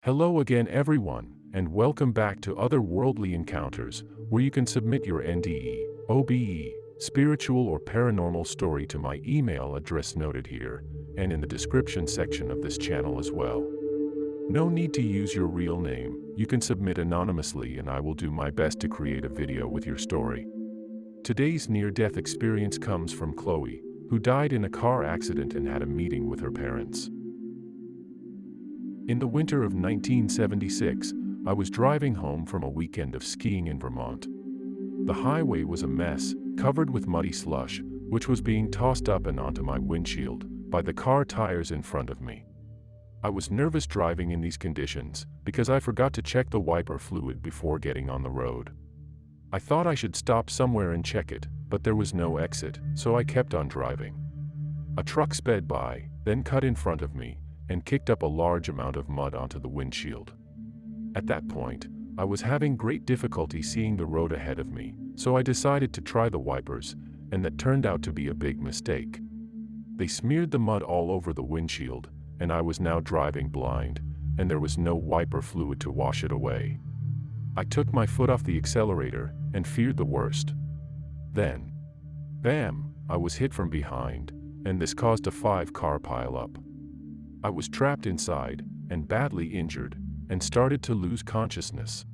Hello again everyone, and welcome back to Otherworldly Encounters, where you can submit your NDE, OBE, spiritual or paranormal story to my email address noted here, and in the description section of this channel as well. No need to use your real name, you can submit anonymously and I will do my best to create a video with your story. Today's near-death experience comes from Chloe, who died in a car accident and had a meeting with her parents. In the winter of 1976, I was driving home from a weekend of skiing in Vermont. The highway was a mess, covered with muddy slush, which was being tossed up and onto my windshield by the car tires in front of me. I was nervous driving in these conditions because I forgot to check the wiper fluid before getting on the road. I thought I should stop somewhere and check it, but there was no exit, so I kept on driving. A truck sped by, then cut in front of me, and kicked up a large amount of mud onto the windshield. At that point, I was having great difficulty seeing the road ahead of me, so I decided to try the wipers, and that turned out to be a big mistake. They smeared the mud all over the windshield, and I was now driving blind, and there was no wiper fluid to wash it away. I took my foot off the accelerator and feared the worst. Then, bam, I was hit from behind, and this caused a 5-car pileup. I was trapped inside, and badly injured, and started to lose consciousness.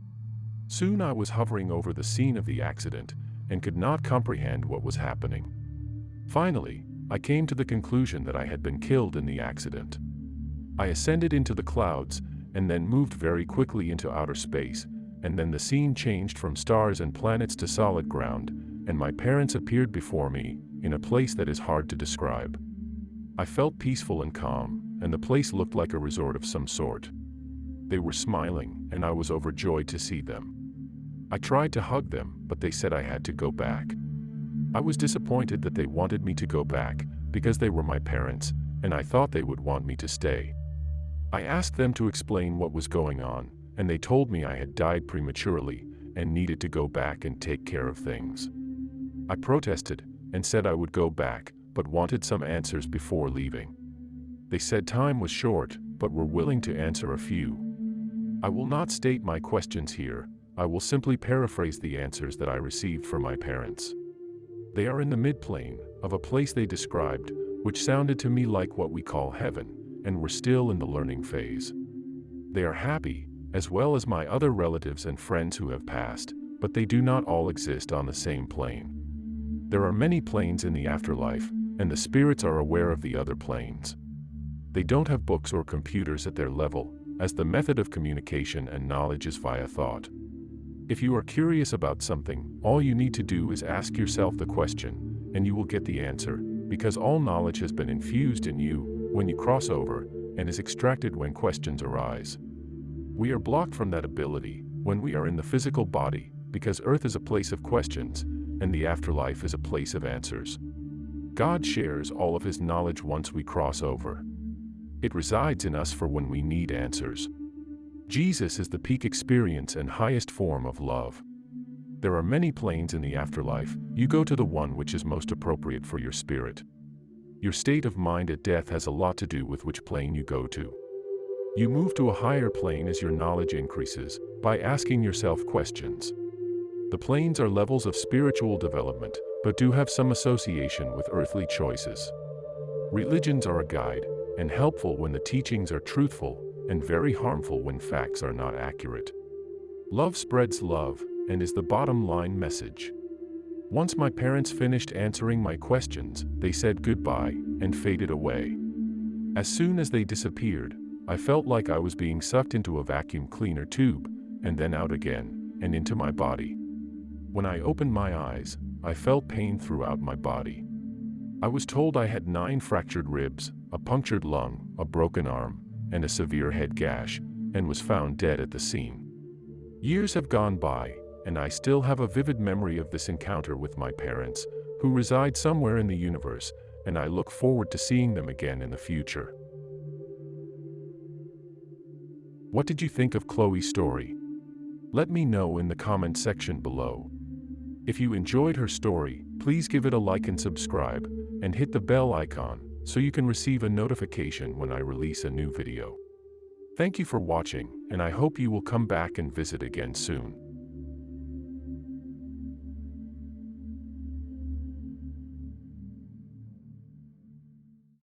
Soon I was hovering over the scene of the accident, and could not comprehend what was happening. Finally, I came to the conclusion that I had been killed in the accident. I ascended into the clouds, and then moved very quickly into outer space, and then the scene changed from stars and planets to solid ground, and my parents appeared before me, in a place that is hard to describe. I felt peaceful and calm, and the place looked like a resort of some sort. They were smiling, and I was overjoyed to see them. I tried to hug them, but they said I had to go back. I was disappointed that they wanted me to go back, because they were my parents, and I thought they would want me to stay. I asked them to explain what was going on, and they told me I had died prematurely, and needed to go back and take care of things. I protested, and said I would go back, but wanted some answers before leaving. They said time was short, but were willing to answer a few. I will not state my questions here, I will simply paraphrase the answers that I received from my parents. They are in the midplane of a place they described, which sounded to me like what we call heaven, and were still in the learning phase. They are happy, as well as my other relatives and friends who have passed, but they do not all exist on the same plane. There are many planes in the afterlife, and the spirits are aware of the other planes. They don't have books or computers at their level, as the method of communication and knowledge is via thought. If you are curious about something, all you need to do is ask yourself the question, and you will get the answer, because all knowledge has been infused in you when you cross over, and is extracted when questions arise. We are blocked from that ability when we are in the physical body, because Earth is a place of questions, and the afterlife is a place of answers. God shares all of His knowledge once we cross over. It resides in us for when we need answers. Jesus is the peak experience and highest form of love. There are many planes in the afterlife, you go to the one which is most appropriate for your spirit. Your state of mind at death has a lot to do with which plane you go to. You move to a higher plane as your knowledge increases, by asking yourself questions. The planes are levels of spiritual development, but do have some association with earthly choices. Religions are a guide, and helpful when the teachings are truthful, and very harmful when facts are not accurate. Love spreads love, and is the bottom line message. Once my parents finished answering my questions, they said goodbye, and faded away. As soon as they disappeared, I felt like I was being sucked into a vacuum cleaner tube, and then out again, and into my body. When I opened my eyes, I felt pain throughout my body. I was told I had 9 fractured ribs, a punctured lung, a broken arm, and a severe head gash, and was found dead at the scene. Years have gone by, and I still have a vivid memory of this encounter with my parents, who reside somewhere in the universe, and I look forward to seeing them again in the future. What did you think of Chloe's story? Let me know in the comment section below. If you enjoyed her story, please give it a like and subscribe, and hit the bell icon, so you can receive a notification when I release a new video. Thank you for watching, and I hope you will come back and visit again soon.